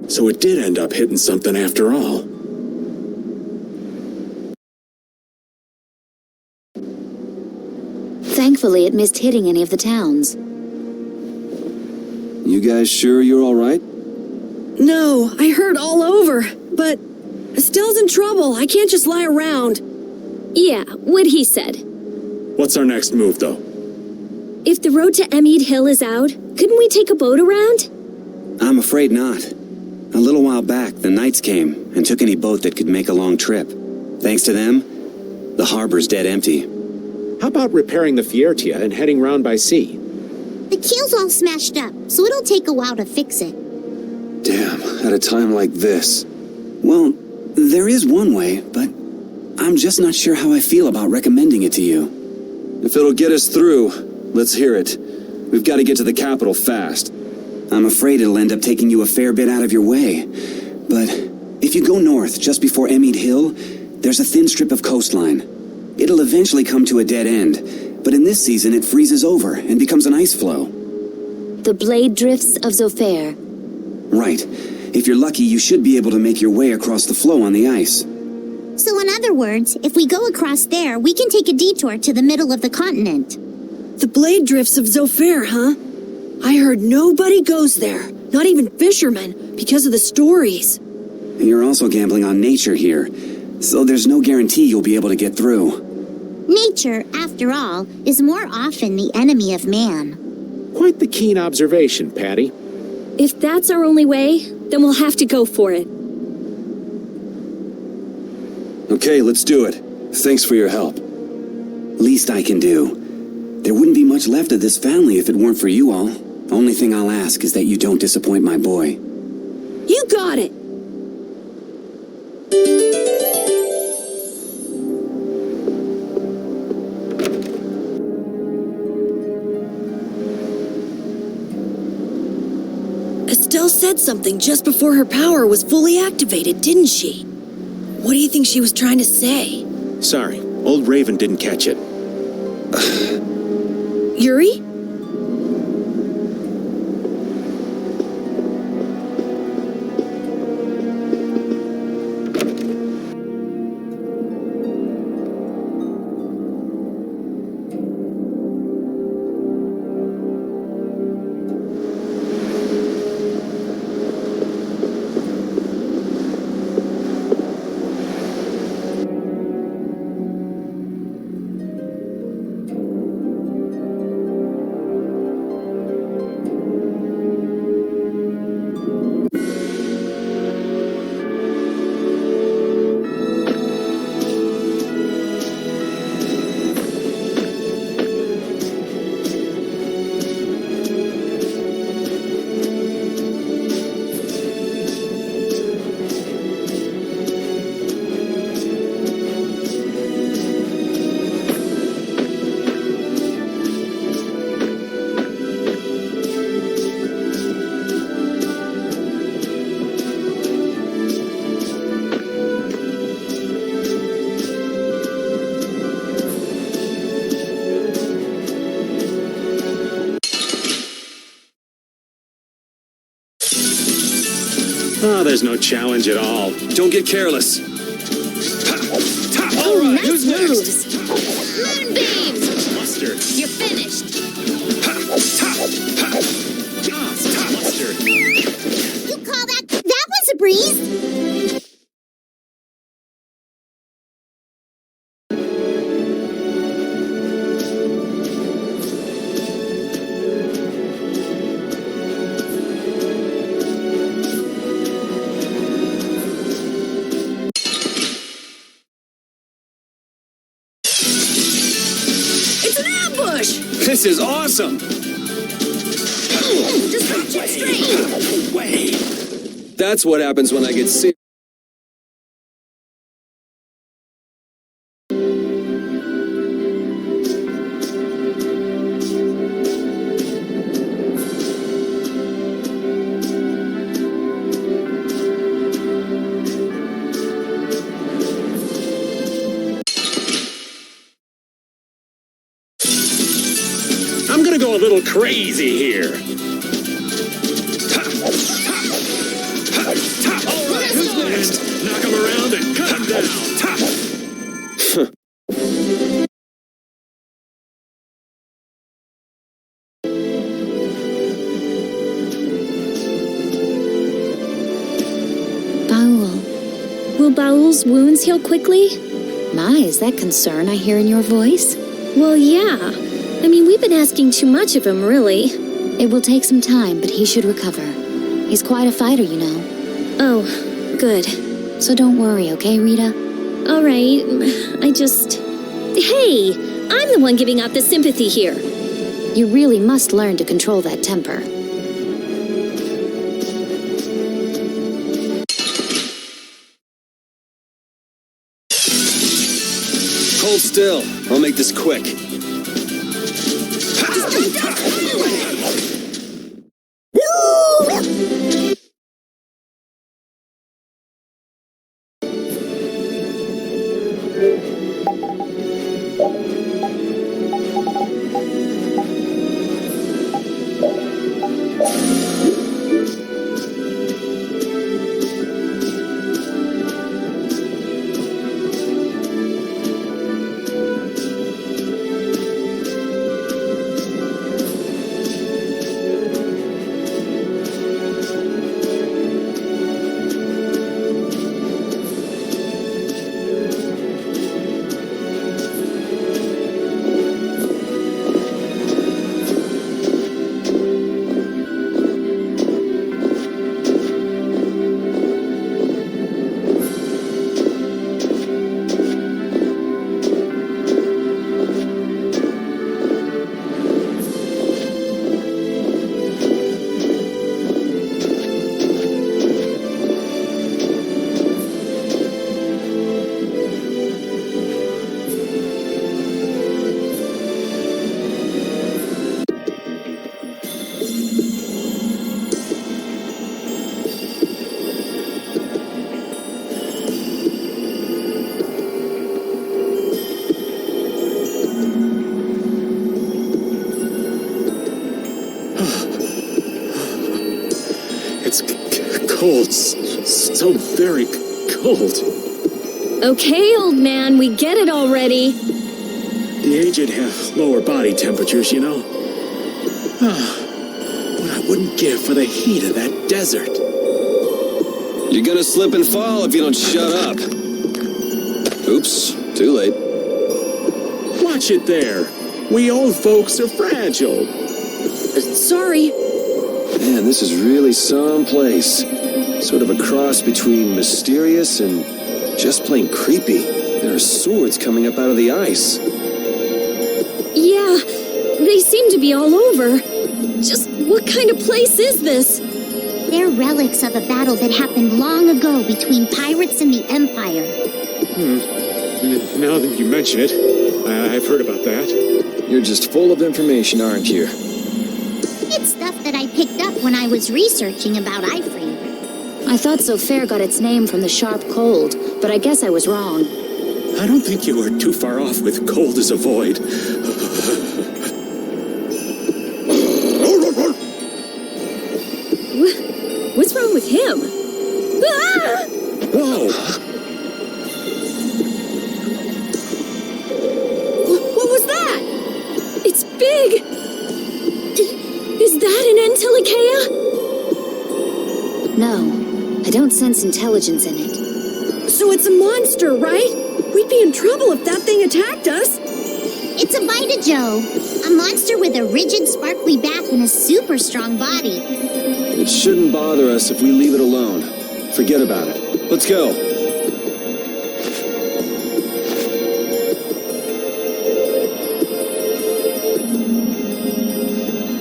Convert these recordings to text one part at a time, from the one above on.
So it did end up hitting something after all. Thankfully, it missed hitting any of the towns. You guys sure you're all right? No, I hurt all over, but Estelle's in trouble. I can't just lie around. Yeah, what he said. What's our next move, though? If the road to Emmead Hill is out, couldn't we take a boat around? I'm afraid not. A little while back, the Knights came and took any boat that could make a long trip. Thanks to them, the harbor's dead empty. How about repairing the Fiertia and heading round by sea? The keel's all smashed up, so it'll take a while to fix it. Damn, at a time like this. Well, there is one way, but I'm just not sure how I feel about recommending it to you. If it'll get us through, let's hear it. We've got to get to the capital fast. I'm afraid it'll end up taking you a fair bit out of your way. But if you go north just before Emmead Hill, there's a thin strip of coastline. It'll eventually come to a dead end, but in this season it freezes over and becomes an ice flow. The blade drifts of Vesperia. Right. If you're lucky, you should be able to make your way across the flow on the ice. So in other words, if we go across there, we can take a detour to the middle of the continent. The blade drifts of Vesperia, huh? I heard nobody goes there, not even fishermen, because of the stories. You're also gambling on nature here, so there's no guarantee you'll be able to get through. Nature, after all, is more often the enemy of man. Quite the keen observation, Patty. If that's our only way, then we'll have to go for it. Okay, let's do it. Thanks for your help. Least I can do. There wouldn't be much left of this family if it weren't for you all. Only thing I'll ask is that you don't disappoint my boy. You got it! Estelle said something just before her power was fully activated, didn't she? What do you think she was trying to say? Sorry, old Raven didn't catch it. Yuri? Oh, there's no challenge at all. Don't get careless. All right, who's next? Moonbeams! Mustard. You're finished. Mustard. You call that... That was a breeze! It's an ambush! This is awesome! Just reach it straight! Way. That's what happens when I get sick. I'm gonna go a little crazy here. Uncle Baul's wounds heal quickly? My, is that concern I hear in your voice? Well, yeah. I mean, we've been asking too much of him, really. It will take some time, but he should recover. He's quite a fighter, you know. Oh, good. So don't worry, okay, Rita? All right, Hey! I'm the one giving out the sympathy here. You really must learn to control that temper. Hold still. I'll make this quick. It's cold. So very cold. Okay, old man, we get it already. The aged have lower body temperatures, you know. What I wouldn't give for the heat of that desert. You're gonna slip and fall if you don't shut up. Oops, too late. Watch it there. We old folks are fragile. Sorry. Man, this is really someplace. Sort of a cross between mysterious and just plain creepy. There are swords coming up out of the ice. Yeah, they seem to be all over. Just what kind of place is this? They're relics of a battle that happened long ago between pirates and the Empire. Now that you mention it, I've heard about that. You're just full of information, aren't you? It's stuff that I picked up when I was researching about Iframe. I thought Zofair got its name from the sharp cold, but I guess I was wrong. I don't think you were too far off with cold as a void. What's wrong with him? Ah! Whoa! What was that? It's big! Is that an Antilochaea? No, I don't sense intelligence in it. So it's a monster, right? We'd be in trouble if that thing attacked us. It's a Vitajo, a monster with a rigid, sparkly back and a super strong body. It shouldn't bother us if we leave it alone. Forget about it. Let's go.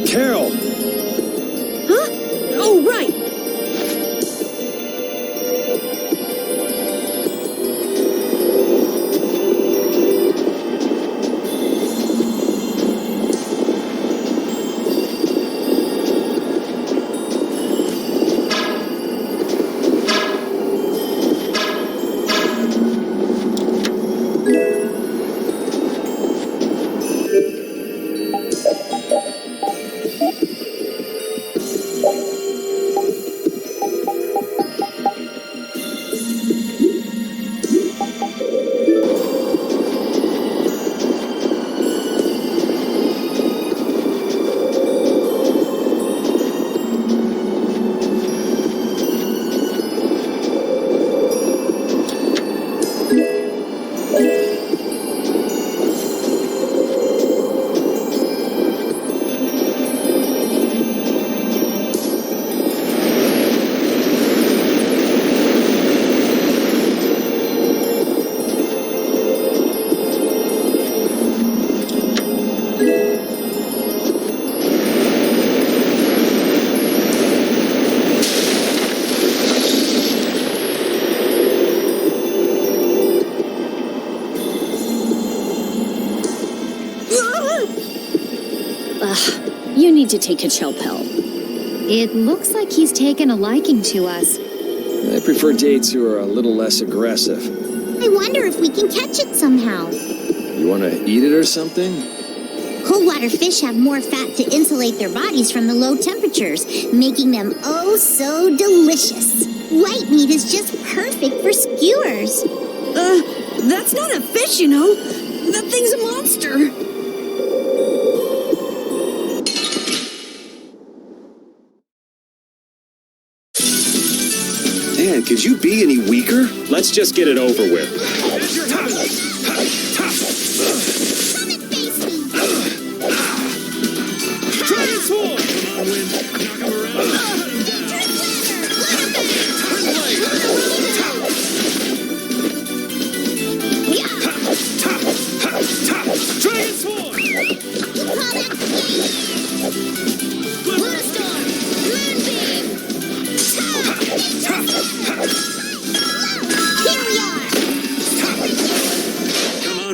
Karol! Huh? Oh, right. need to take a chill pill. It looks like he's taken a liking to us. I prefer dates who are a little less aggressive. I wonder if we can catch it somehow. You want to eat it or something? Cold water fish have more fat to insulate their bodies from the low temperatures, making them oh so delicious. White meat is just perfect for skewers. That's not a fish, you know. That thing's a monster. Man, could you be any weaker? Let's just get it over with.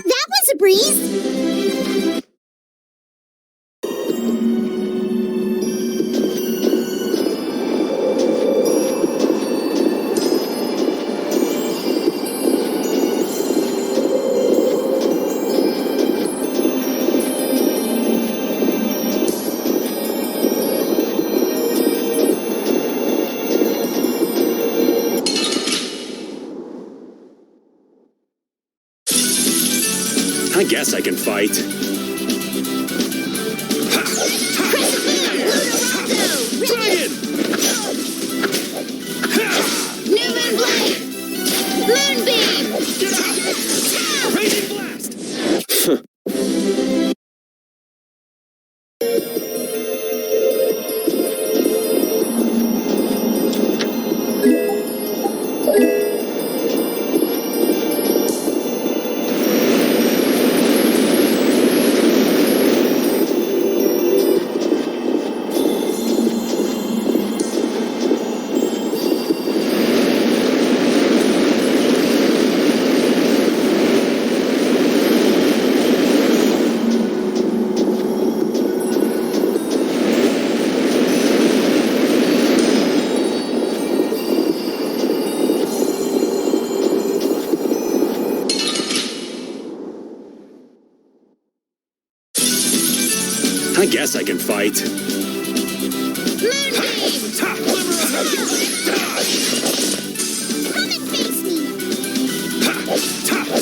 That was a breeze. I guess I can fight. Dragon! New Moon Blade! Moonbeam! Raging Blast! I guess I can fight.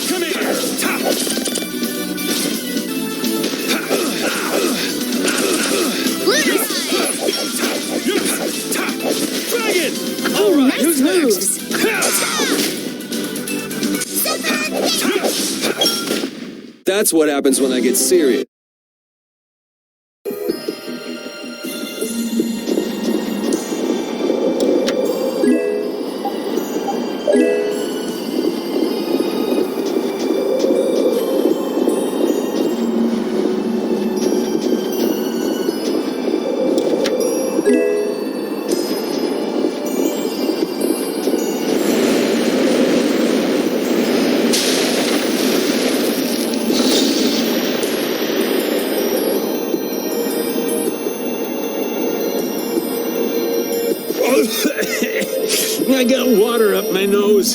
Come here! Dragon! All right, who's next? That's what happens when I get serious. I got water up my nose.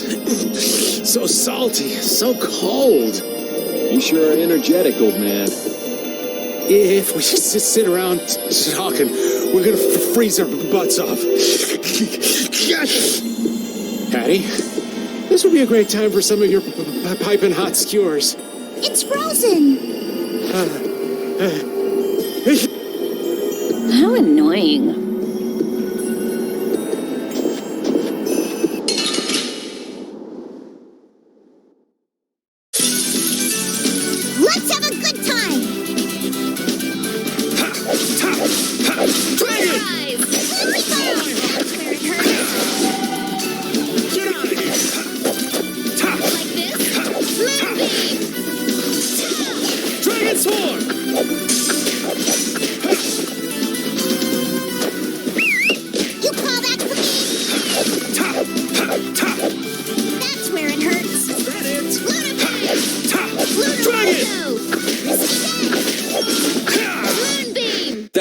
So salty, so cold. You sure are energetic, old man. If we just sit around talking, we're gonna freeze our butts off. Patty, this would be a great time for some of your piping hot skewers. It's frozen. How annoying. Let's have a good time. Dragon! Get out of here! Like this? Moonbeam! Dragon Swarm!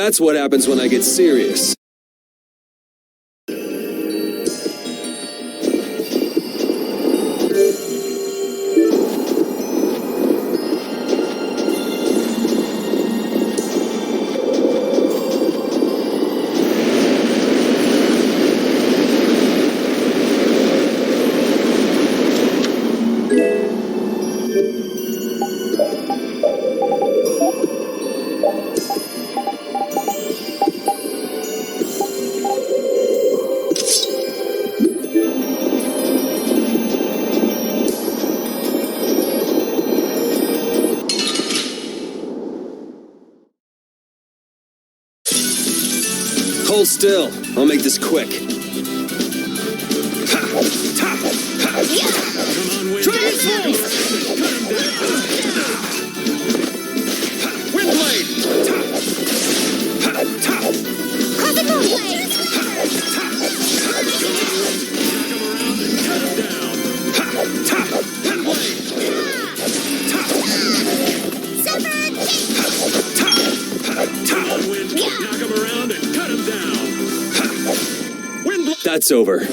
That's what happens when I get serious. Hold still. I'll make this quick. That's over.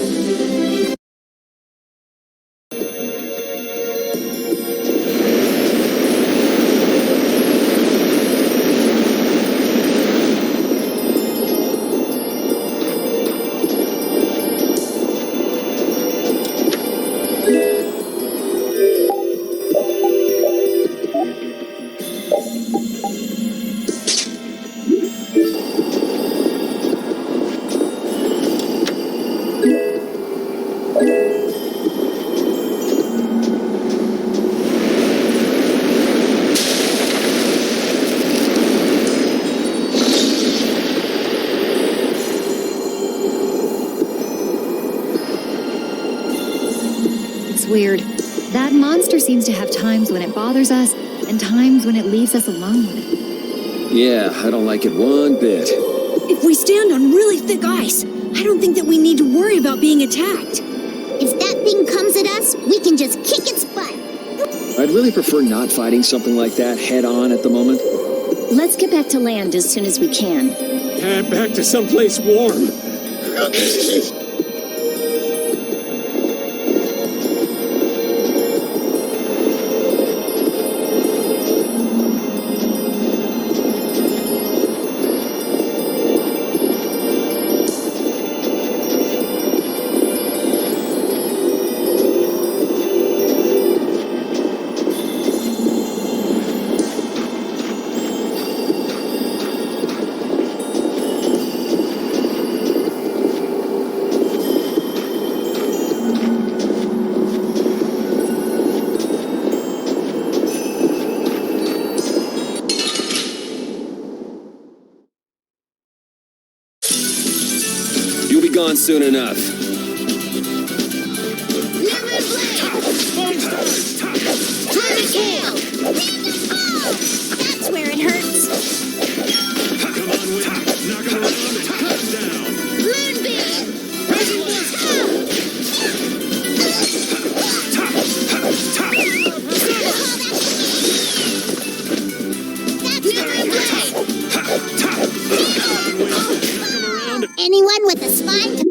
Weird. That monster seems to have times when it bothers us and times when it leaves us alone. Yeah, I don't like it one bit. If we stand on really thick ice, I don't think that we need to worry about being attacked. If that thing comes at us, we can just kick its butt. I'd really prefer not fighting something like that head on at the moment. Let's get back to land as soon as we can. Back to someplace warm. Gone soon enough. That's where it hurts. Come on, Wind. Knock him around and cut him down. Moonbeam. Anyone with a spine to...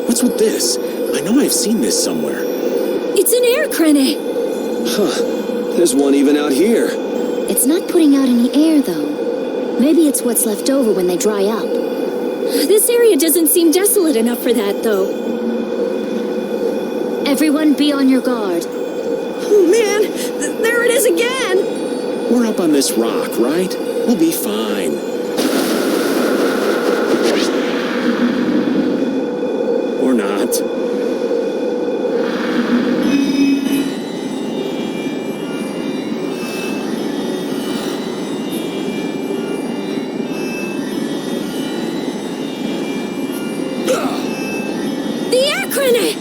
What's with this? I know I've seen this somewhere. It's an air crane. Huh. There's one even out here. It's not putting out any air, though. Maybe it's what's left over when they dry up. This area doesn't seem desolate enough for that, though. Everyone be on your guard. is again! We're up on this rock, right? We'll be fine. Or not. The air grenade!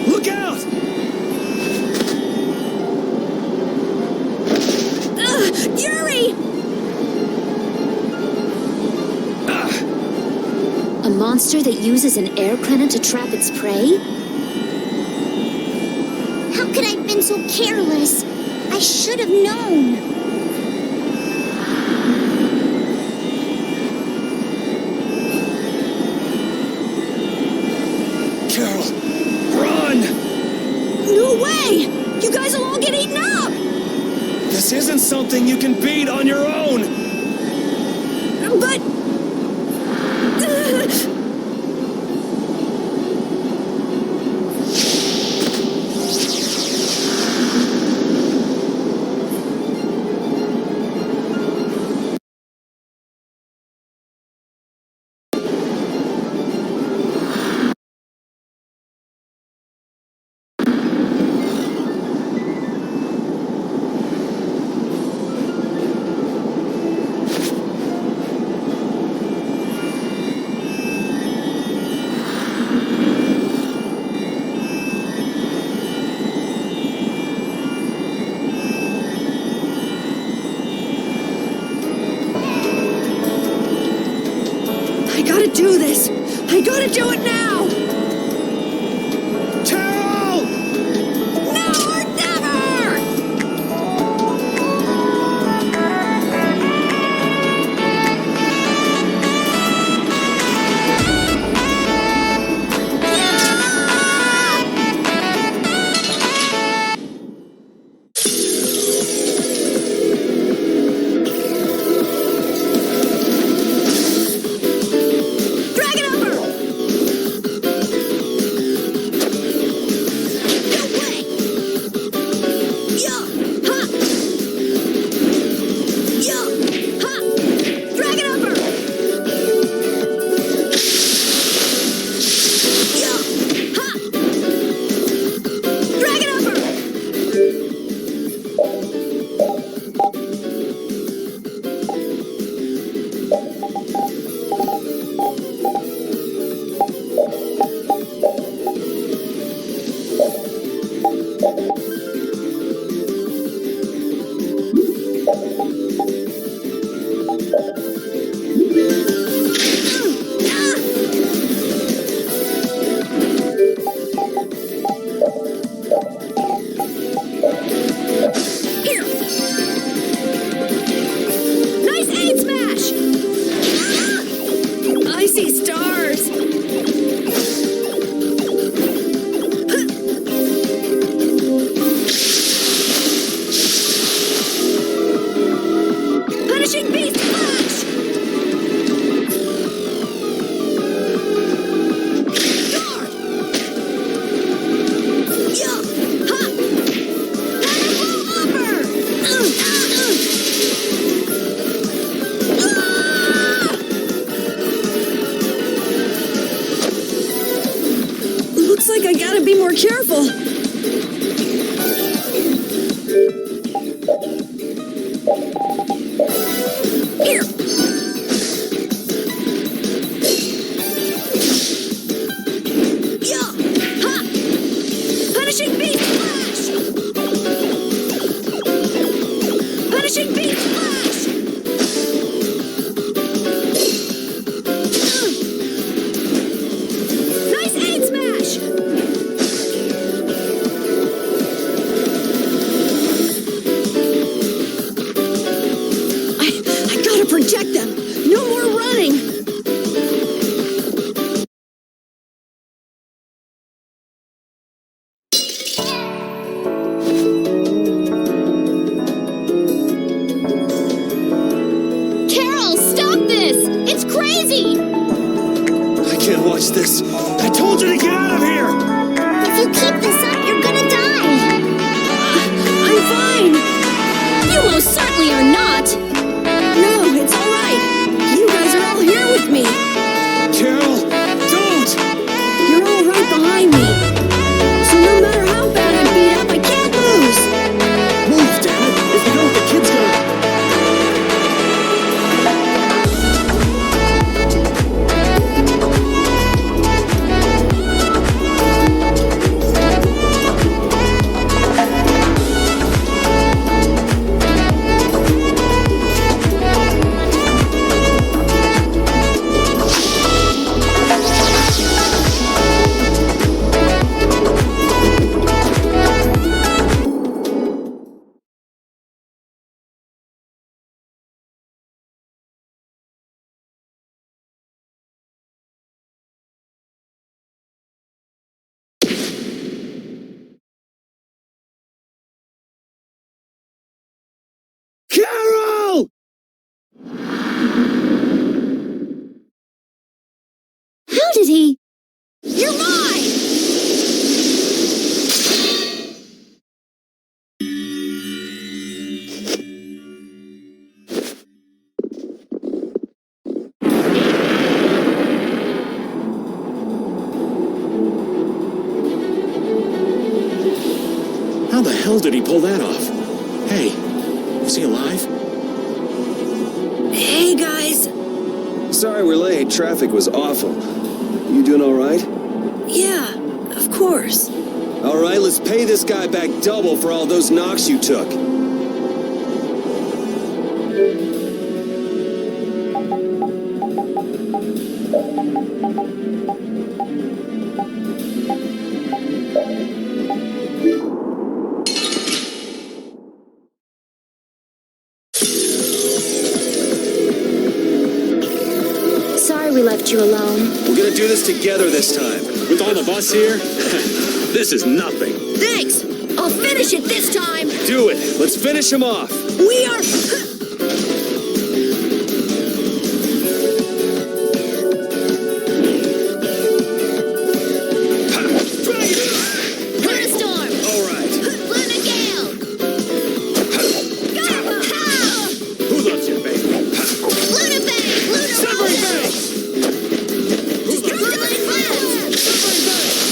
Look out! Yuri! A monster that uses an air cannon to trap its prey? How could I have been so careless? I should have known. Karol, run! No way! You guys will all get eaten up! This isn't something you can beat on your own! But... I gotta do this! I gotta do it now! Karol! Now or never! Drag it over! No way! Yo! Ha! Yo! Ha! Drag it over! Yo! Ha! Drag it over! Here! Nice aid smash! I see stars! Punishing beast flash! Guard! Yo! Ha! Thunderbolt upper! Looks like I gotta be more careful. Here. Yo! Ha! Punishing beast flash! Punishing beast flash! Nice aid smash! I gotta project them! No more running! Karol, stop this! It's crazy! I can't watch this. I told you to get out of here! If you keep this up, you're gonna die. I'm fine! most certainly are not. No, it's all right. You guys are all here with me. Karol, don't! You're all right behind me. So no matter how bad I'm beat up, I can't lose. Move, damn it! If you don't, the kid's gonna... Karol! How did he? You're mine! How the hell did he pull that off? Hey, is he alive? Hey, guys. Sorry we're late. Traffic was awful. You doing all right? Yeah, of course. All right, let's pay this guy back double for all those knocks you took. Sorry we left you alone. We're gonna do this together this time. With all of us here? This is nothing. Thanks. I'll finish it this time. Do it. Let's finish him off. We are... Thunderstorm! All right. Luna Gale! Who loves you, baby? Luna Bang! Luna Submarine Roll! Bang!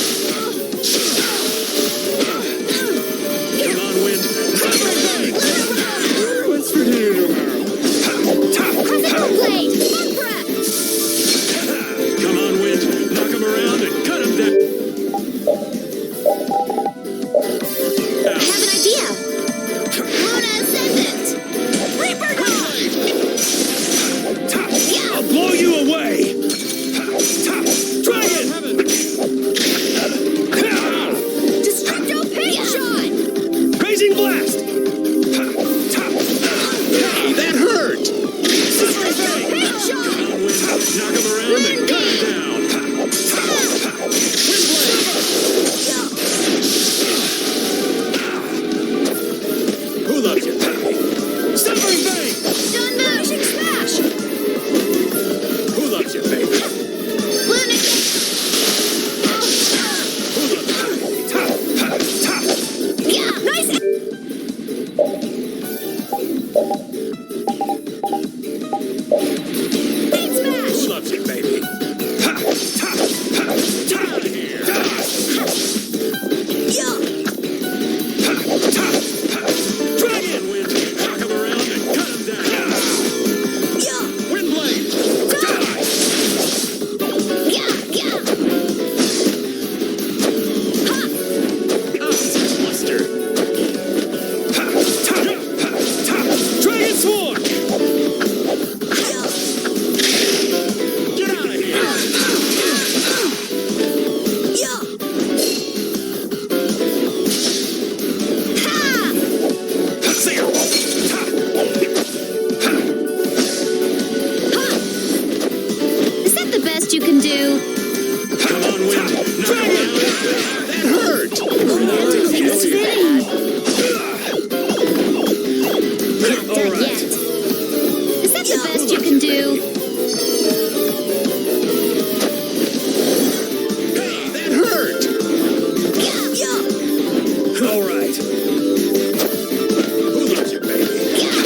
Destructive Blast! Come on, wind. Submarine Bang! Luna Roll! What's for dinner tomorrow? Critical Blade! Spark Breath! Come on, wind. Knock him around and cut him down. I have an idea! Luna Ascendant! Reaper Dawn! I'll blow you away! Try it! Destructo Paint Shot! Raising blast! Hey, that hurt! Destructo Paint Shot! Come on, wind. Knock him around and cut him down. Who loves you, baby? Submarine Bang! Stun Motion Smash! Who loves you, baby? Luna Who loves you, baby? Yeah! Nice! Paint Smash! Who loves you, baby? Get out of here! Try it, wind. Knock him around and cut him down. Wind blade. Die. Mustard. Dragon Swarm! Get out of here! Is that the best you can do? Come on, wind. Knock him around. That hurt. It's fitting. Not All done right. yet. Is that the best you can do? Hey, that hurt. All right. Who loves you, baby?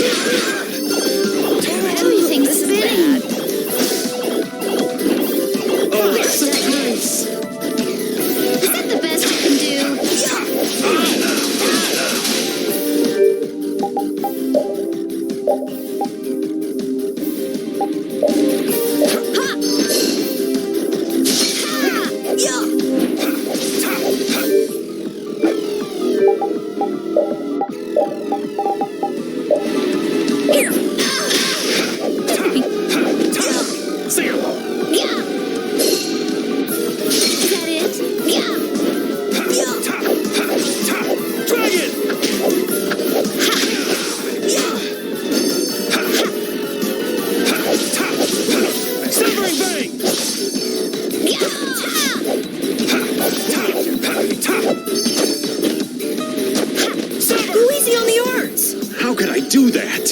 that.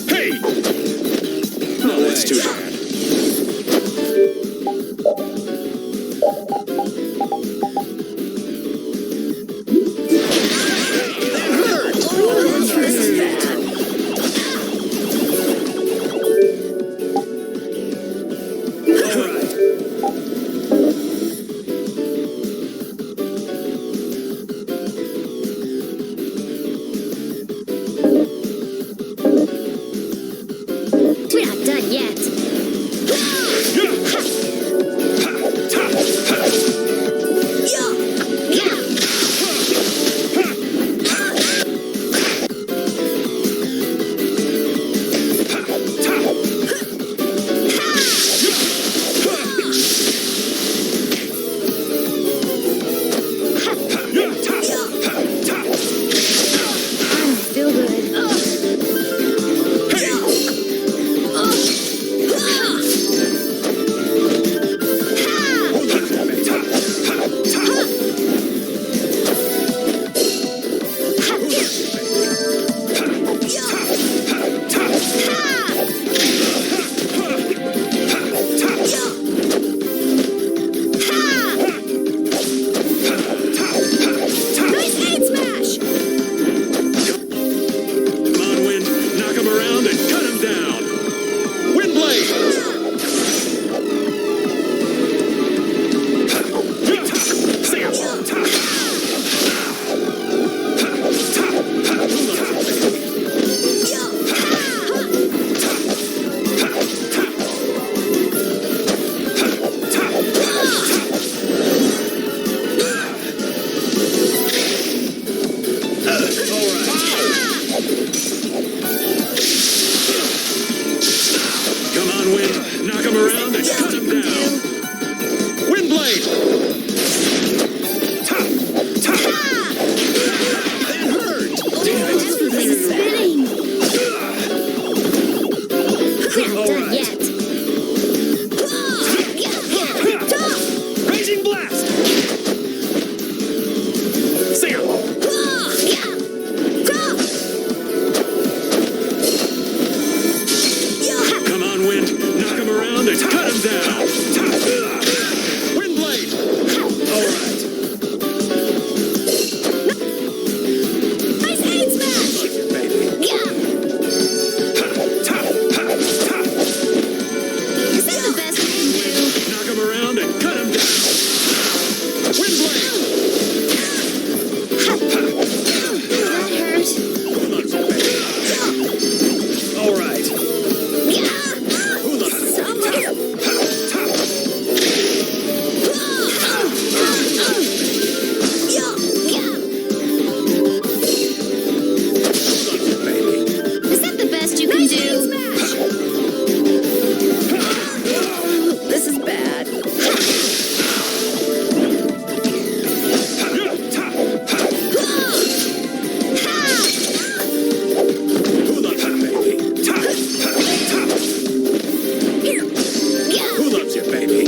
Hey! Oh, that's too bad. We're not done yet. Still good. Nice aid smash! Come on, Wind. Knock him around and cut him down. Wind blade! Come on, Wind. Knock him around and cut him down. Wind blade! That hurt! Spinning! We're not done yet. Raging blast! Sam! Come on, Wind. Knock him around and cut him down. Wind blade! All right. Nice aid smash! Is that the best you can do? Knock him around and cut him down. Wind blade! That hurt. All right. Is that the best you can do? This is bad. Who loves you, baby? Who loves you, baby?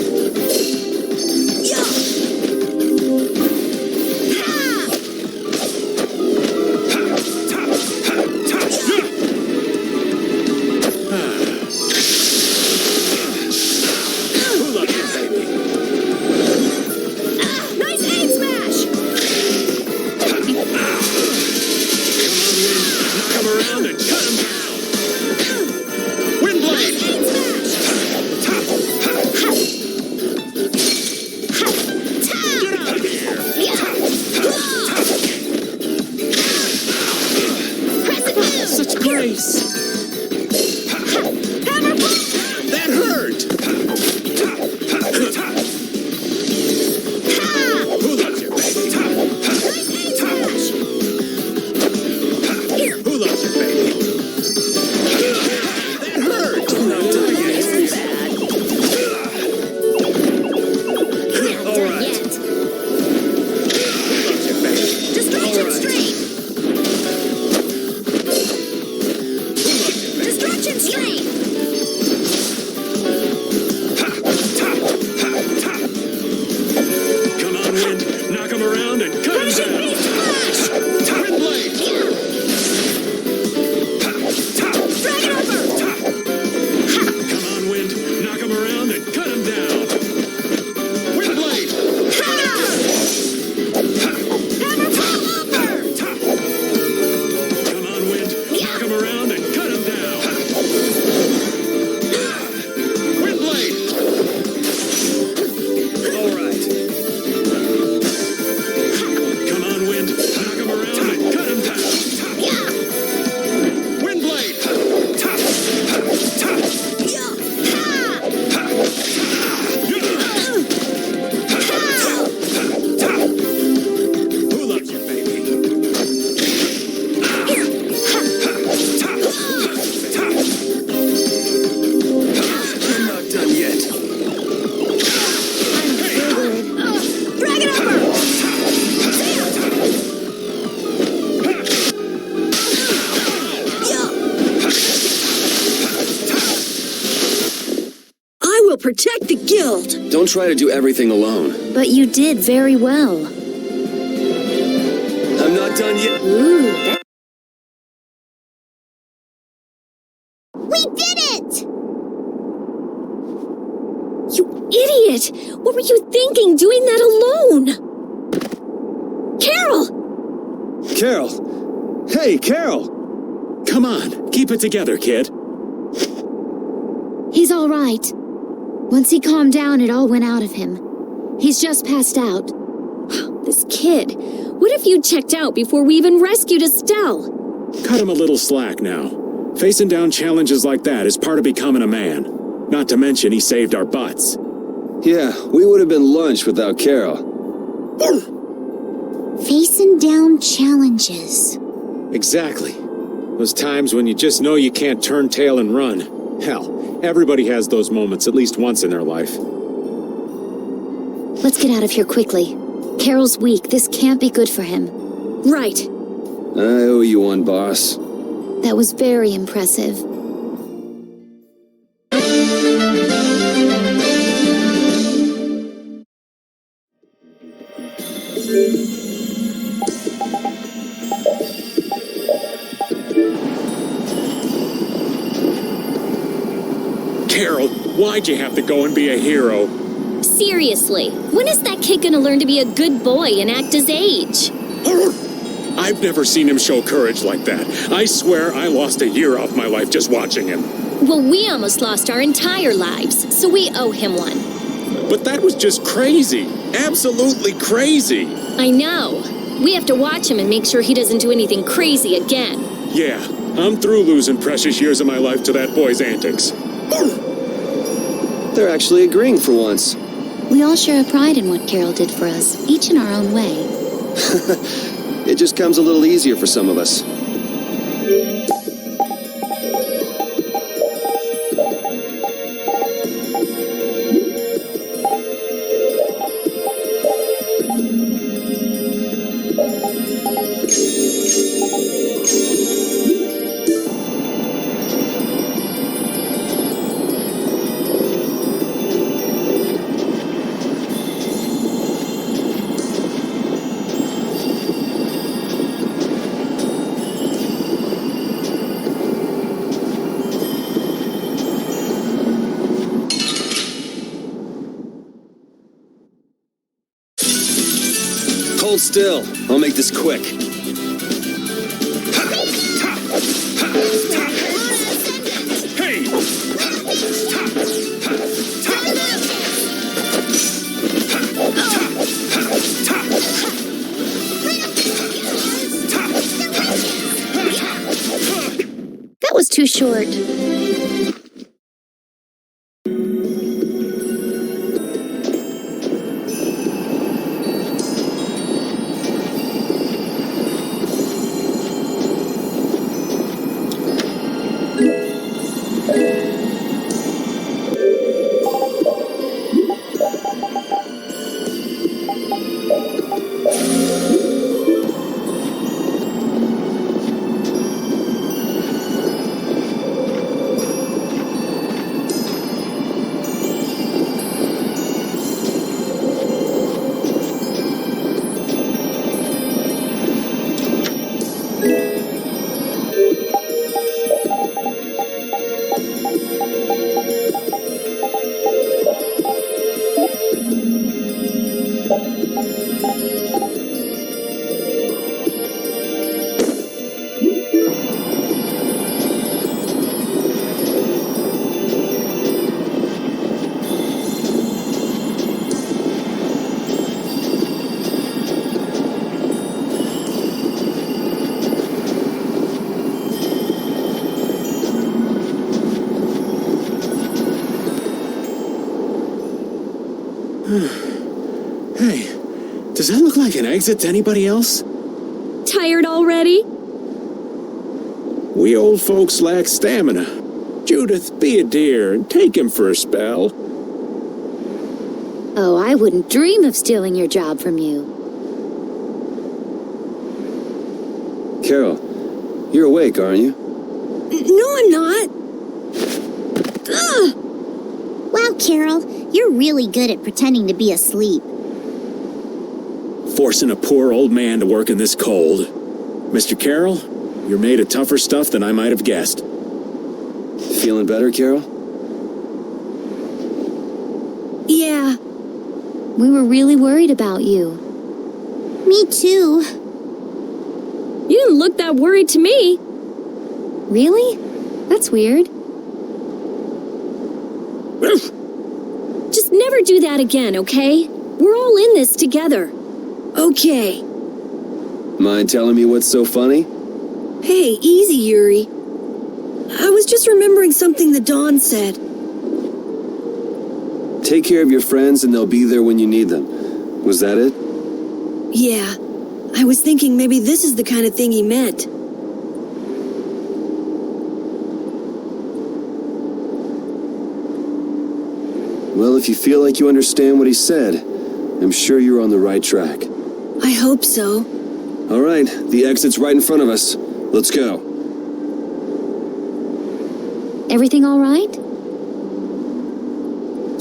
Nice aid smash! Come on, Wind. Knock him around and cut him down. Wind blade! Aid smash! Get out of here! Crescent Such grace! Hammer pull! That hurt! Who loves you, baby? Nice aid smash! Who loves you, baby? That hurt! This is bad. We're not done yet. Who loves you, baby? Destroy him straight! Who protect the guild. Don't try to do everything alone. But you did very well. I'm not done yet. Ooh, that We did it! You idiot! What were you thinking doing that alone? Karol! Karol! Hey, Karol! Come on, keep it together, kid. he's all right. Once he calmed down, it all went out of him. He's just passed out. This kid. What if you checked out before we even rescued Estelle? Cut him a little slack now. Facing down challenges like that is part of becoming a man. Not to mention he saved our butts. Yeah, we would have been lunch without Karol. Facing down challenges. Exactly. Those times when you just know you can't turn tail and run. Hell, everybody has those moments at least once in their life. Let's get out of here quickly. Carol's weak. This can't be good for him. Right. I owe you one, boss. That was very impressive. Karol, why'd you have to go and be a hero? Seriously, when is that kid gonna learn to be a good boy and act his age? I've never seen him show courage like that. I swear I lost a year off my life just watching him. Well, we almost lost our entire lives, so we owe him one. But that was just crazy. Absolutely crazy. I know. We have to watch him and make sure he doesn't do anything crazy again. Yeah, I'm through losing precious years of my life to that boy's antics. They're actually agreeing for once. We all share a pride in what Karol did for us, each in our own way. It just comes a little easier for some of us. Hold still. I'll make this quick. Hey! That was too short. Hey, does that look like an exit to anybody else? Tired already? We old folks lack stamina. Judith, be a dear and take him for a spell. Oh, I wouldn't dream of stealing your job from you. Karol, you're awake, aren't you? No, I'm not. Ugh. Wow, Karol, you're really good at pretending to be asleep. Forcing a poor old man to work in this cold. Mr. Karol, you're made of tougher stuff than I might have guessed. Feeling better, Karol? Yeah, We were really worried about you. Me too. You didn't look that worried to me. Really? That's weird. Just never do that again, okay? We're all in this together. okay. Mind telling me what's so funny? Hey, easy, Yuri. I was just remembering something that Dawn said. Take care of your friends and they'll be there when you need them. Was that it? Yeah, I was thinking maybe this is the kind of thing he meant. Well, if you feel like you understand what he said, I'm sure you're on the right track. I hope so. All right, the exit's right in front of us. Let's go. Everything all right?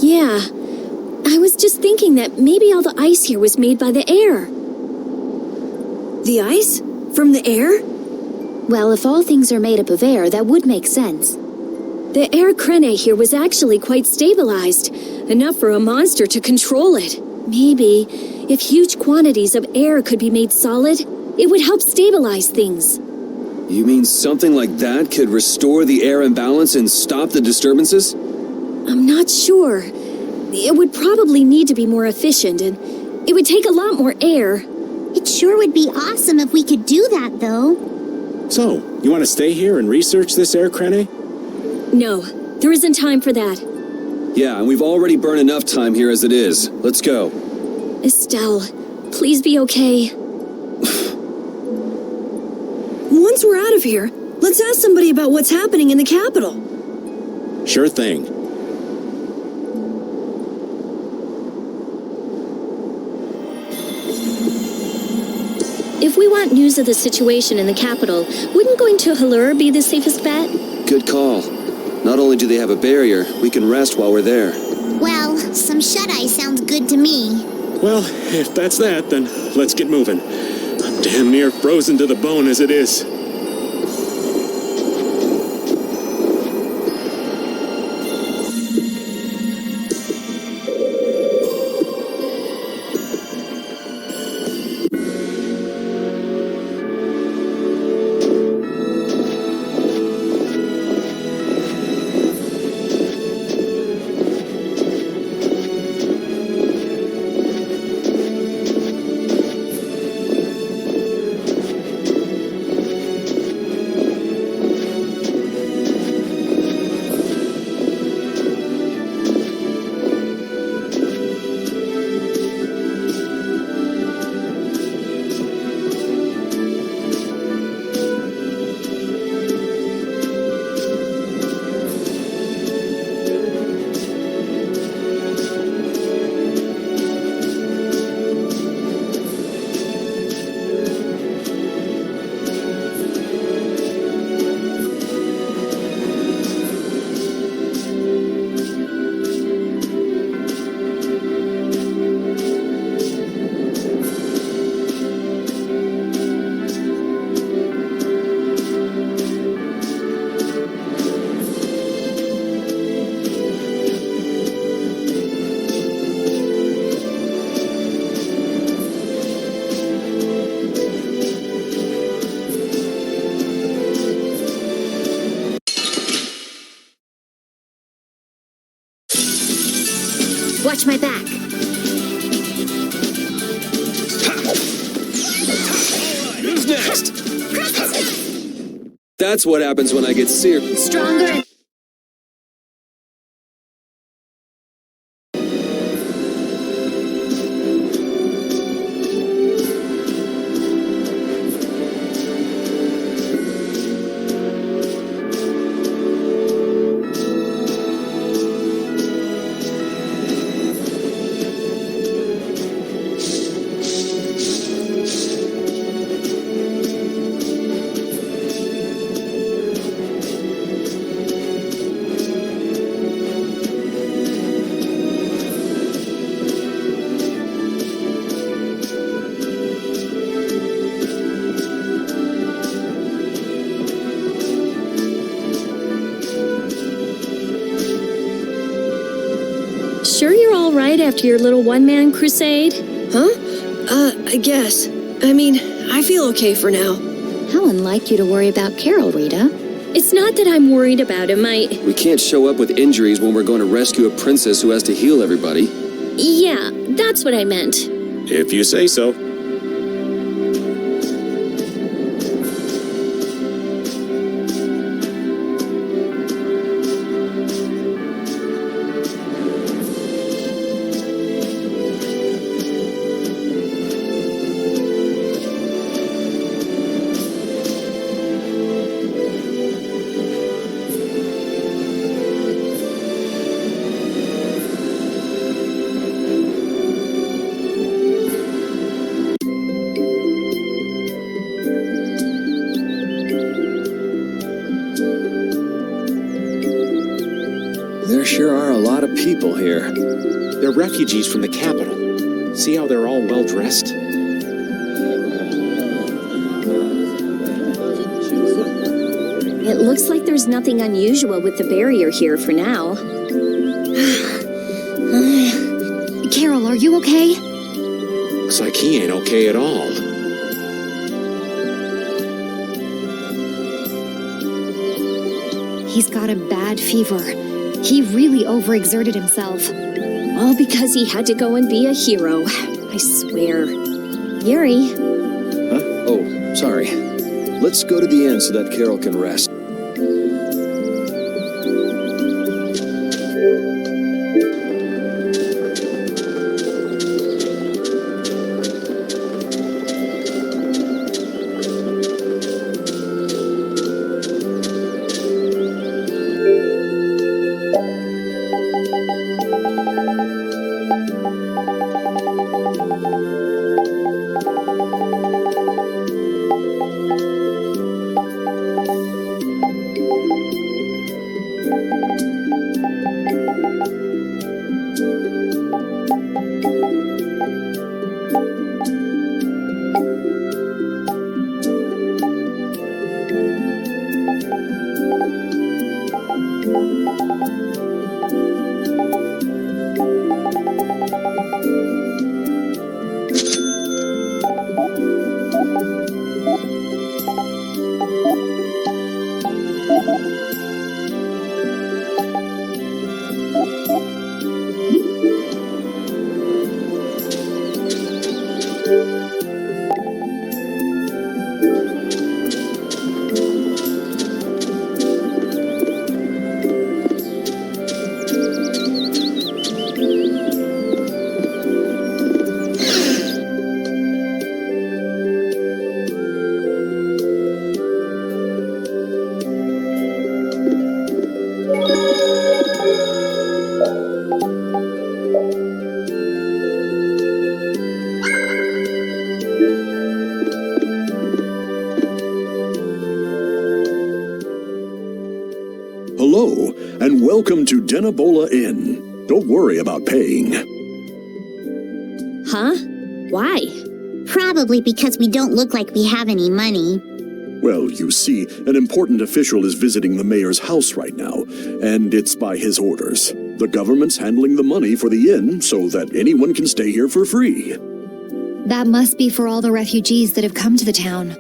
Yeah. I was just thinking that maybe all the ice here was made by the air. The ice? From the air? Well, if all things are made up of air, that would make sense. The air krene here was actually quite stabilized, enough for a monster to control it. Maybe, if huge quantities of air could be made solid, it would help stabilize things. You mean something like that could restore the air imbalance and stop the disturbances? I'm not sure. It would probably need to be more efficient, and it would take a lot more air. It sure would be awesome if we could do that, though. So, you want to stay here and research this air krene? No, there isn't time for that. Yeah, and we've already burned enough time here as it is. Let's go. Estelle, please be okay. Once we're out of here, let's ask somebody about what's happening in the capital. Sure thing. If we want news of the situation in the capital, wouldn't going to Halur be the safest bet? Good call. Not only do they have a barrier, we can rest while we're there. Well, some shut-eye sounds good to me. Well, if that's that, then let's get moving. I'm damn near frozen to the bone as it is. Watch my back. Who's next? That's what happens when I get seared. Stronger and... right after your little one-man crusade? Huh? I guess. I mean, I feel okay for now. How unlike you to worry about Karol, Rita. It's not that I'm worried about him, We can't show up with injuries when we're going to rescue a princess who has to heal everybody. Yeah, that's what I meant. If you say so. There sure are a lot of people here. They're refugees from the capital. See how they're all well dressed? It looks like there's nothing unusual with the barrier here for now. Karol, are you okay? Looks like he ain't okay at all. He's got a bad fever. He really overexerted himself. All because he had to go and be a hero. I swear. Yuri, Huh? Oh, sorry. Let's go to the inn so that Karol can rest. Hello, and welcome to Denabola Inn. Don't worry about paying. huh? Why? Probably because we don't look like we have any money. Well, you see, an important official is visiting the mayor's house right now, and it's by his orders. The government's handling the money for the inn so that anyone can stay here for free. That must be for all the refugees that have come to the town.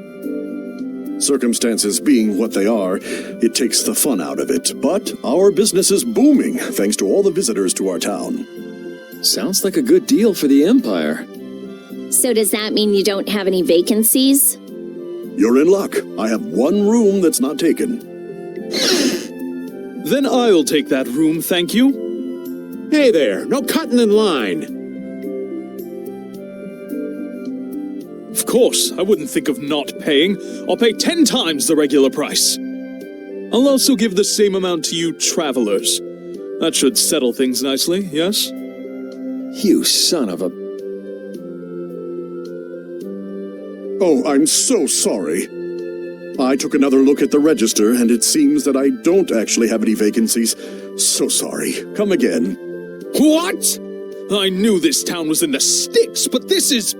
Circumstances being what they are, it takes the fun out of it. But our business is booming thanks to all the visitors to our town. Sounds like a good deal for the Empire. So does that mean you don't have any vacancies? You're in luck. I have one room that's not taken. Then I'll take that room, thank you. Hey there, no cutting in line. Of course, I wouldn't think of not paying. I'll pay 10 times the regular price. I'll also give the same amount to you travelers. That should settle things nicely, yes? You son of a... Oh, I'm so sorry. I took another look at the register, and it seems that I don't actually have any vacancies. So sorry. Come again. What? I knew this town was in the sticks, but this is...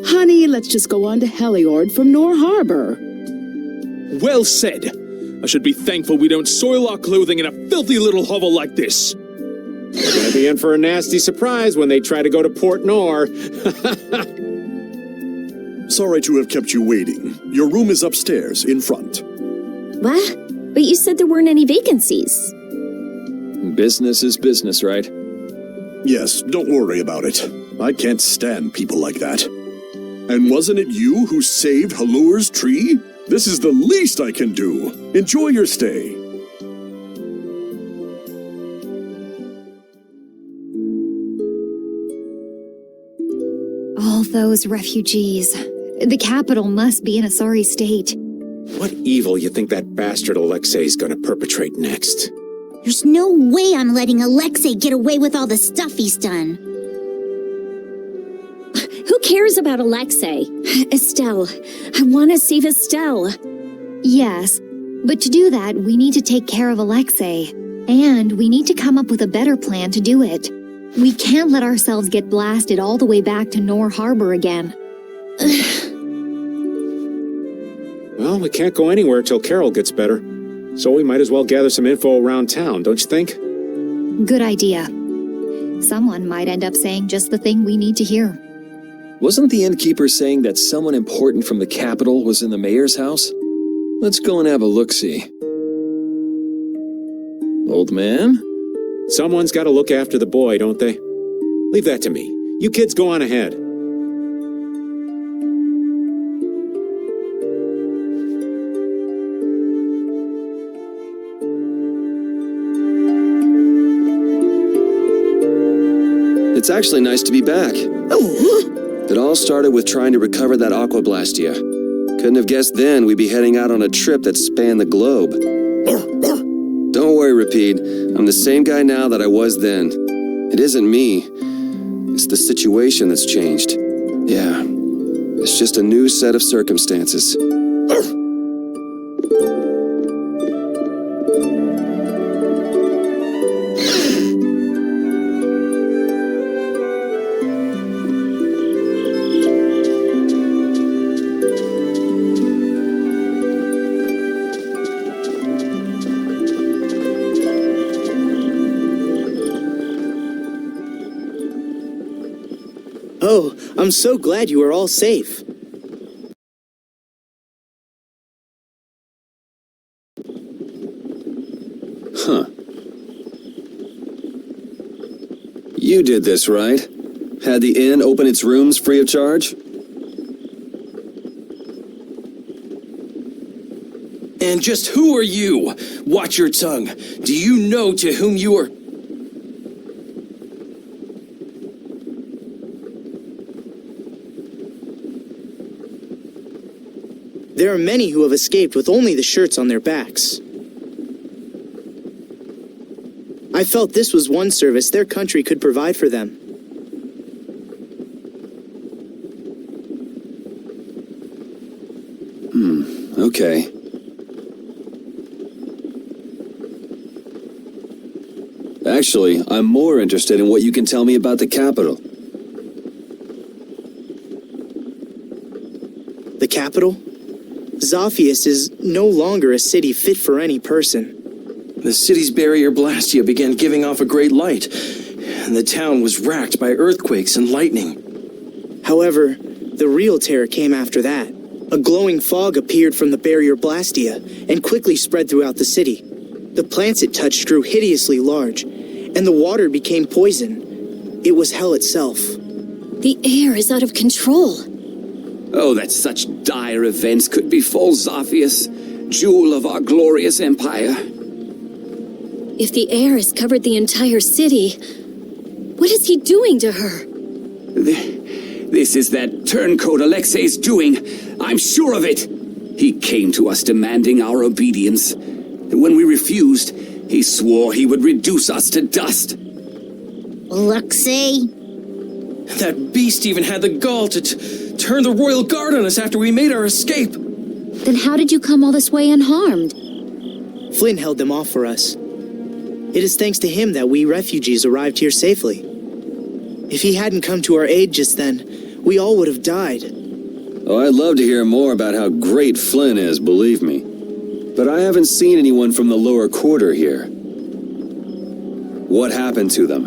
Honey, let's just go on to Heliord from Nor Harbor. Well said. I should be thankful we don't soil our clothing in a filthy little hovel like this. They're gonna be in for a nasty surprise when they try to go to Port Nor. Sorry to have kept you waiting. Your room is upstairs, in front. What? But you said there weren't any vacancies. Business is business, right? Yes, don't worry about it. I can't stand people like that. And wasn't it you who saved Halur's tree? This is the least I can do. Enjoy your stay. All those refugees. The capital must be in a sorry state. What evil you think that bastard Alexei's gonna perpetrate next? There's no way I'm letting Alexei get away with all the stuff he's done. Who cares about Alexei? Estelle. I want to save Estelle. Yes, but to do that, we need to take care of Alexei. And we need to come up with a better plan to do it. We can't let ourselves get blasted all the way back to Nor Harbor again. Well, we can't go anywhere till Karol gets better. So we might as well gather some info around town, don't you think? Good idea. Someone might end up saying just the thing we need to hear. Wasn't the innkeeper saying that someone important from the capital was in the mayor's house? Let's go and have a look-see. Old man? Someone's got to look after the boy, don't they? Leave that to me. You kids go on ahead. It's actually nice to be back. It all started with trying to recover that Aquablastia. Couldn't have guessed then we'd be heading out on a trip that spanned the globe. Don't worry, Rapide. I'm the same guy now that I was then. It isn't me. It's the situation that's changed. Yeah. It's just a new set of circumstances. Oh, I'm so glad you are all safe. Huh. You did this, right? Had the inn open its rooms free of charge? And just who are you? Watch your tongue. Do you know to whom you are... There are many who have escaped with only the shirts on their backs. I felt this was one service their country could provide for them. Okay. Actually, I'm more interested in what you can tell me about the capital. The capital? Zophius is no longer a city fit for any person. The city's barrier Blastia began giving off a great light, and the town was racked by earthquakes and lightning. However, the real terror came after that. A glowing fog appeared from the barrier Blastia and quickly spread throughout the city. The plants it touched grew hideously large, and the water became poison. It was hell itself. The air is out of control. Oh, that such dire events could befall Zophius, jewel of our glorious empire. If the air has covered the entire city, what is he doing to her? This is that turncoat Alexei's doing. I'm sure of it. He came to us demanding our obedience. And when we refused, he swore he would reduce us to dust. Alexei? That beast even had the gall to turn the royal guard on us after we made our escape. Then how did you come all this way unharmed? Flynn held them off for us. It is thanks to him that we refugees arrived here safely. If he hadn't come to our aid just then, we all would have died. Oh, I'd love to hear more about how great Flynn is, believe me. But I haven't seen anyone from the lower quarter here. What happened to them?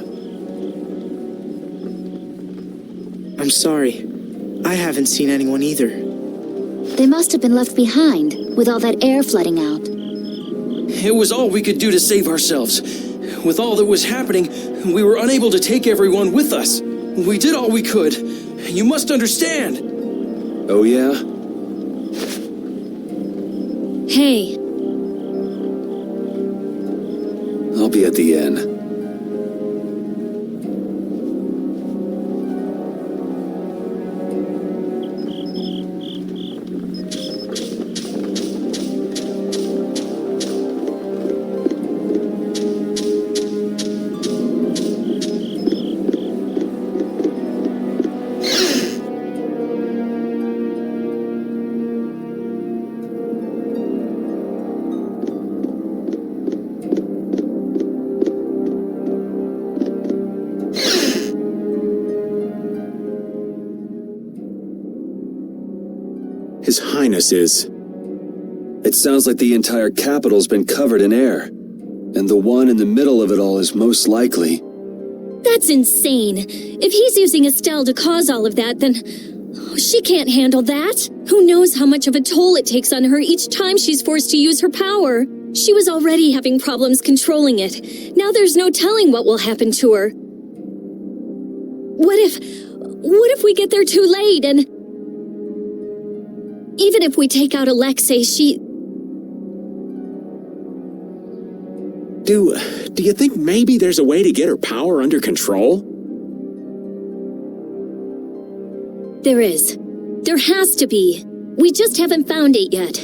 I'm sorry. I haven't seen anyone either. They must have been left behind, with all that air flooding out. It was all we could do to save ourselves. With all that was happening, we were unable to take everyone with us. We did all we could. You must understand. Oh, yeah? Hey, I'll be at the inn. His Highness is... It sounds like the entire capital's been covered in air. And the one in the middle of it all is most likely. that's insane. If he's using Estelle to cause all of that, then... she can't handle that. Who knows how much of a toll it takes on her each time she's forced to use her power. She was already having problems controlling it. Now there's no telling what will happen to her. What if we get there too late and... Even if we take out Alexei, she... Do you think maybe there's a way to get her power under control? There is. There has to be. We just haven't found it yet.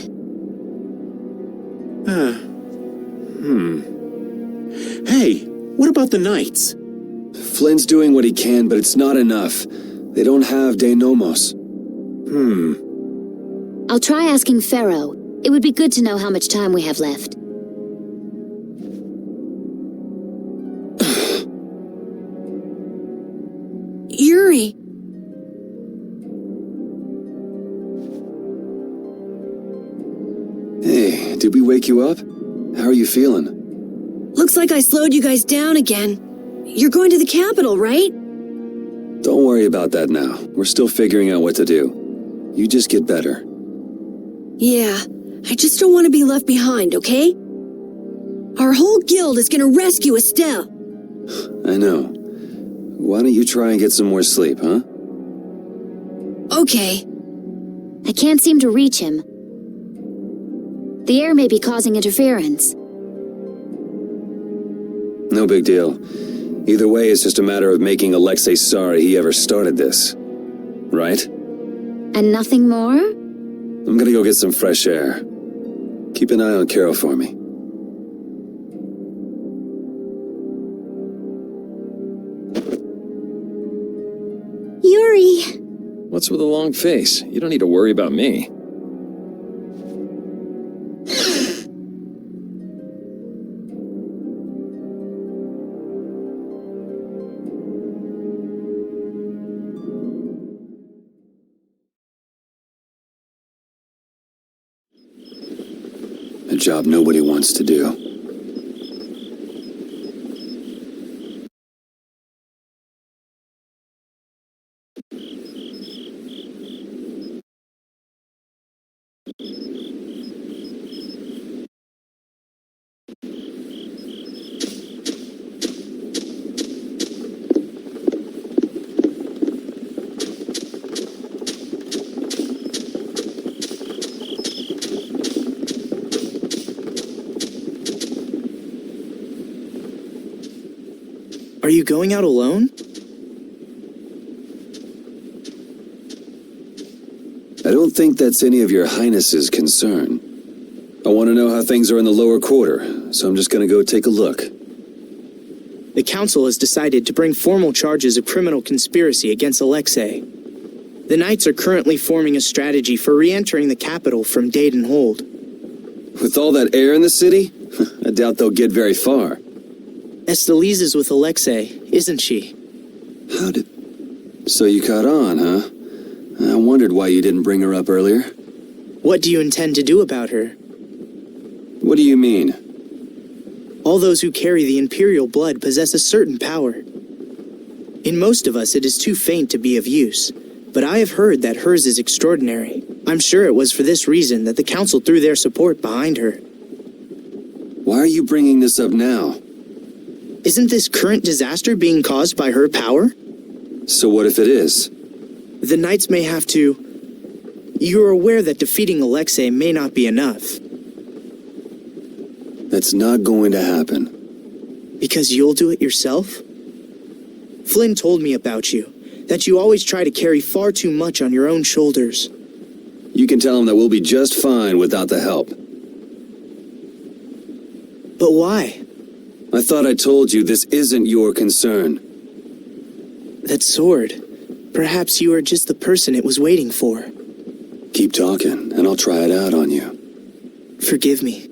Hey, what about the Knights? Flynn's doing what he can, but it's not enough. They don't have De Nomos. I'll try asking Pharaoh. It would be good to know how much time we have left. Yuri! Hey, did we wake you up? How are you feeling? Looks like I slowed you guys down again. You're going to the capital, right? Don't worry about that now. We're still figuring out what to do. You just get better. Yeah, I just don't want to be left behind, okay? Our whole guild is gonna rescue Estelle. I know. Why don't you try and get some more sleep, huh? Okay. I can't seem to reach him. The air may be causing interference. No big deal. Either way, it's just a matter of making Alexei sorry he ever started this. Right? And nothing more? I'm gonna go get some fresh air. Keep an eye on Karol for me. Yuri! What's with a long face? You don't need to worry about me. A job nobody wants to do. Are you going out alone? I don't think that's any of your Highness's concern. I want to know how things are in the lower quarter, so I'm just gonna go take a look. The council has decided to bring formal charges of criminal conspiracy against Alexei. The Knights are currently forming a strategy for re-entering the capital from Dayton Hold. With all that air in the city, I doubt they'll get very far. Estelise is with Alexei, isn't she? How did... So you caught on, huh? I wondered why you didn't bring her up earlier. What do you intend to do about her? What do you mean? All those who carry the Imperial blood possess a certain power. In most of us, it is too faint to be of use, but I have heard that hers is extraordinary. I'm sure it was for this reason that the Council threw their support behind her. Why are you bringing this up now? Isn't this current disaster being caused by her power? So what if it is? The Knights may have to... You're aware that defeating Alexei may not be enough. That's not going to happen. Because you'll do it yourself? Flynn told me about you, that you always try to carry far too much on your own shoulders. You can tell him that we'll be just fine without the help. But why? I thought I told you this isn't your concern. That sword. Perhaps you are just the person it was waiting for. Keep talking, and I'll try it out on you. Forgive me.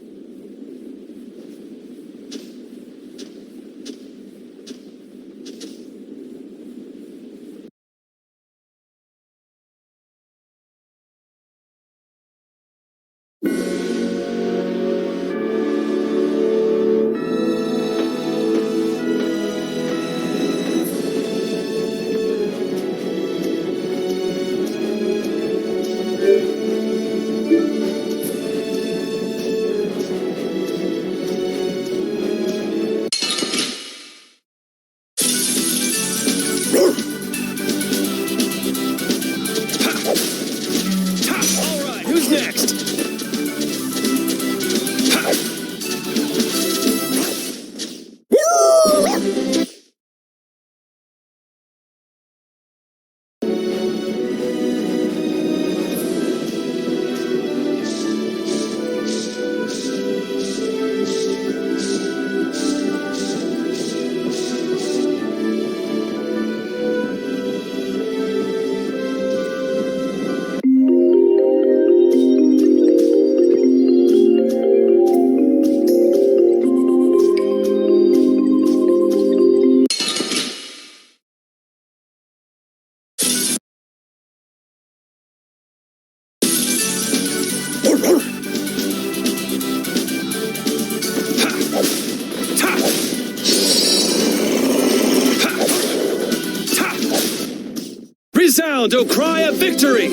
Resound, O cry of victory!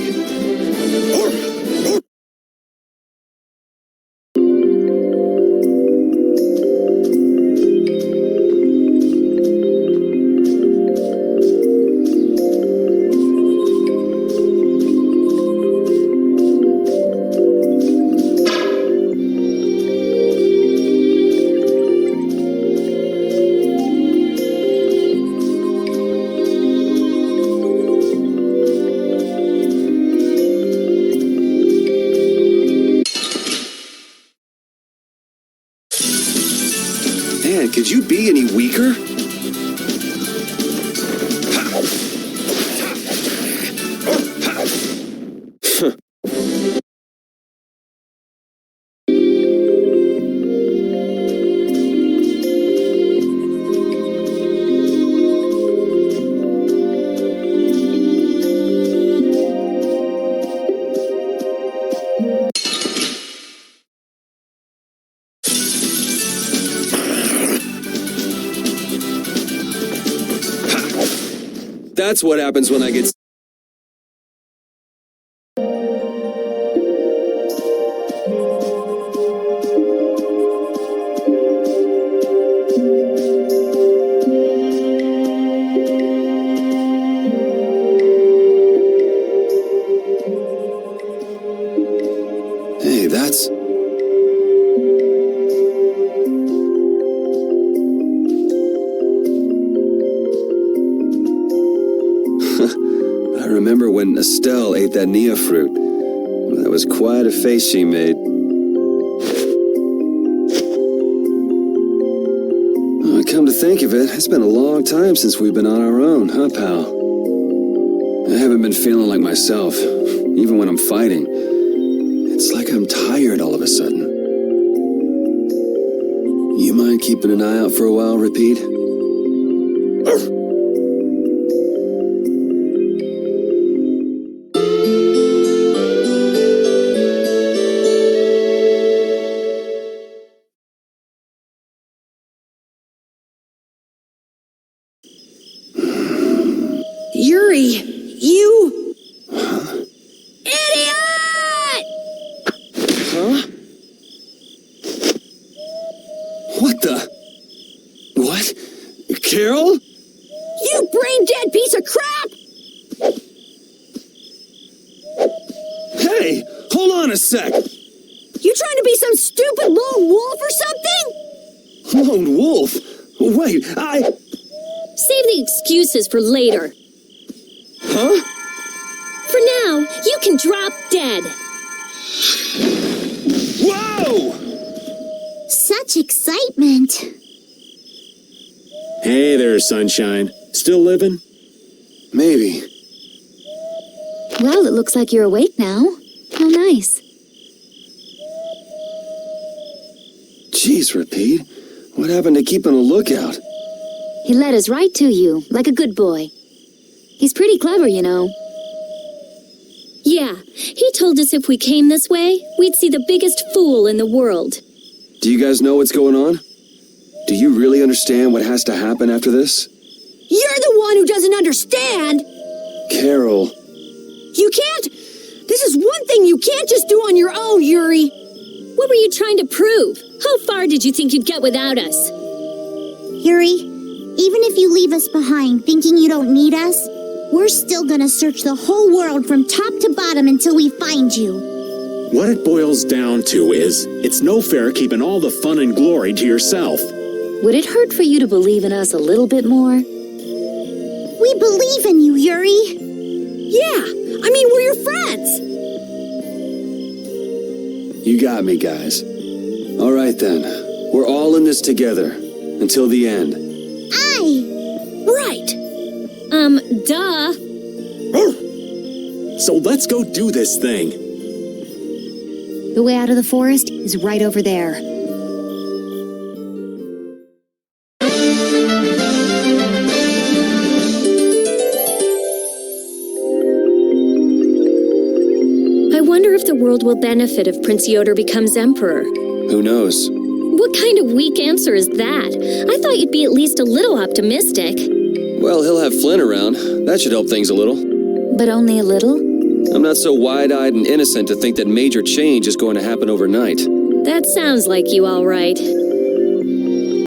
Man, could you be any weaker? That's what happens when I get... Hey, that's... I remember when Estelle ate that Nia fruit. That was quite a face she made. Oh, come to think of it, it's been a long time since we've been on our own, huh, pal? I haven't been feeling like myself, even when I'm fighting. It's like I'm tired all of a sudden. You mind keeping an eye out for a while, Repeat? Yuri! You... Idiot! Huh? What the? What? Karol? You brain-dead piece of crap! Hey, hold on a sec. You trying to be some stupid lone wolf or something? Lone wolf? Wait, Save the excuses for later. Huh? For now, you can drop dead. Whoa! Such excitement. Hey there, Sunshine. Still living? Maybe. Well, it looks like you're awake now. How nice. Jeez, Repeat. What happened to keeping a lookout? He led us right to you, like a good boy. He's pretty clever, you know. Yeah, he told us if we came this way, we'd see the biggest fool in the world. Do you guys know what's going on? Do you really understand what has to happen after this? You're the one who doesn't understand! Karol. You can't... This is one thing you can't just do on your own, Yuri! What were you trying to prove? How far did you think you'd get without us? Yuri, even if you leave us behind thinking you don't need us, we're still gonna search the whole world from top to bottom until we find you. What it boils down to is, it's no fair keeping all the fun and glory to yourself. Would it hurt for you to believe in us a little bit more? We believe in you, Yuri. Yeah, I mean, we're your friends! You got me, guys. All right, then. We're all in this together. Until the end. Right! Duh. So let's go do this thing. The way out of the forest is right over there. I wonder if the world will benefit if Prince Yoder becomes emperor. Who knows? What kind of weak answer is that? I thought you'd be at least a little optimistic. Well, he'll have Flynn around. That should help things a little. But only a little? I'm not so wide-eyed and innocent to think that major change is going to happen overnight. That sounds like you, all right.